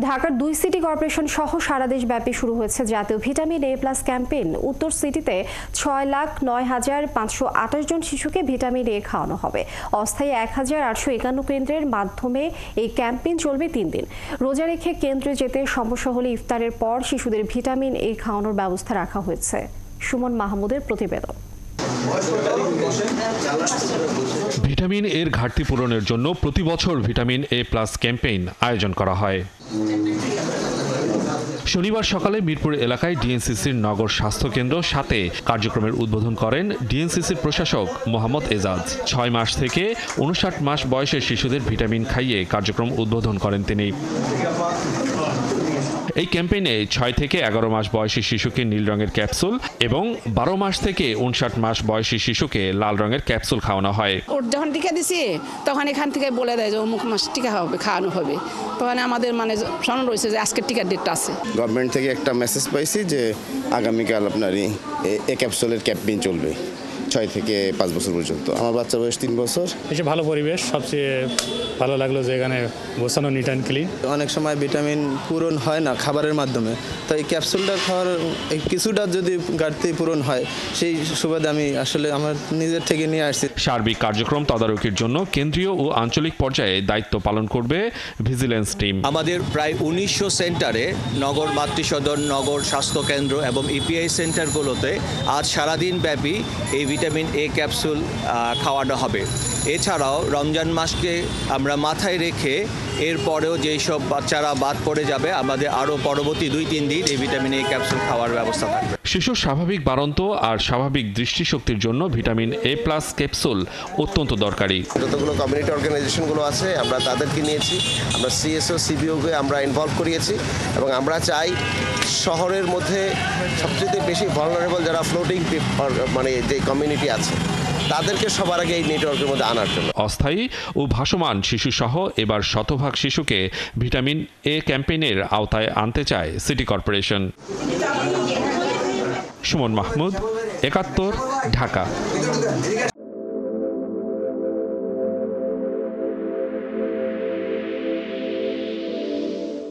ঢাকার 2 city corporation সহ সারা দেশব্যাপী শুরু হয়েছে জাতীয় ভিটামিন এ প্লাস ক্যাম্পেইন। উত্তর সিটিতে 6,09,528 জন শিশুকে ভিটামিন এ খাওয়ানো হবে। অস্থায়ী 1,851 কেন্দ্রের মাধ্যমে এই ক্যাম্পেইন চলবে 3 দিন। রোজা রেখে কেন্দ্রে যেতে সমস্যা হলে ইফতারের পর শিশুদের ভিটামিন এ খাওয়ানোর ব্যবস্থা রাখা হয়েছে। সুমন মাহমুদের প্রতিবেদন। ভিটামিন এর ঘাটতি পূরণের জন্য প্রতি বছর ভিটামিন এ প্লাস ক্যাম্পেইন আয়োজন করা হয়। শনিবার সকালে মিরপুর এলাকায় ডিএনসিসির নগর স্বাস্থ্য কেন্দ্র সাথে কার্যক্রমের উদ্বোধন করেন ডিএনসিসির প্রশাসক মোহাম্মদ এজাজ। 6 মাস থেকে 59 মাস বয়সের শিশুদের ভিটামিন খাইয়ে কার্যক্রম উদ্বোধন করেন তিনি। এই ক্যাম্পেইনে 6 থেকে 11 মাস বয়সী শিশুকে নীল রঙের ক্যাপসুল এবং 12 মাস থেকে 59 মাস বয়সী শিশুকে লাল রঙের ক্যাপসুল খাওয়ানো হয়। ওর যখন টিকা দিছি তখন এখান থেকে বলে দেয় যে অমুক মাস টিকা খাওয়ানো হবে। তখন আমাদের শোনা রয়েছে যে আজকের টিকার ডেটটা আছে। গভর্নমেন্ট থেকে একটা মেসেজ পাইছি যে আগামীকাল আপনার এই ক্যাপসুলের ক্যাম্পেইন চলবে 6 থেকে 5 বছর পর্যন্ত। আমার বাচ্চার বয়স 3 বছর। এসে ভালো পরিবেশ, সবচেয়ে ভালো লাগলো যে এখানে গোছানো নিট অ্যান্ড ক্লিন। অনেক সময় ভিটামিন পূরণ হয় না খাবারের মাধ্যমে, তো এই ক্যাপসুলটা খাওয়ার কিছুটা যদি ঘাটতি পূরণ হয় সেই সুবাদে আমি আসলে আমার নিজের থেকে নিয়ে আসছি। সার্বিক কার্যক্রম তদারকির জন্য কেন্দ্রীয় ও আঞ্চলিক পর্যায়ে দায়িত্ব পালন করবে ভিজিলেন্স টিম। আমাদের প্রায় 1900 সেন্টারে, নগর মাতৃসদন, নগর স্বাস্থ্য কেন্দ্র এবং ইপিআই সেন্টারগুলোতে আজ সারাদিন ব্যাপী এই ভিটামিন এ ক্যাপসুল খাওয়ানো হবে। এছাড়াও রমজান মাসকে আমরা মাথায় রেখে এরপরেও যেই সব বাচ্চারা বাদ পড়ে যাবে আমাদের আরও পরবর্তী 2-3 দিন এই ভিটামিন এ ক্যাপসুল খাওয়ার ব্যবস্থা থাকবে। শিশুর স্বাভাবিক বাড়ন্ত আর স্বাভাবিক দৃষ্টিশক্তির জন্য ভিটামিন এ প্লাস ক্যাপসুল অত্যন্ত দরকারি। যতগুলো কমিউনিটি অর্গানাইজেশনগুলো আছে আমরা তাদেরকে নিয়েছি, আমরা সিএসও সিবিওকে আমরা ইনভলভ করিয়েছি এবং আমরা চাই শহরের মধ্যে সবচেয়ে বেশি ভালনারেবল যারা ফ্লোটিং যে কমিউনিটি আছে তাদেরকে সবার আগে এই নেটওয়ার্কের মধ্যে আনার জন্য। অস্থায়ী ও ভাসমান শিশু সহ এবার শতভাগ শিশুকে ভিটামিন এ ক্যাম্পেইনের আওতায় আনতে চায় সিটি কর্পোরেশন। সুমন মাহমুদ, 71, ঢাকা।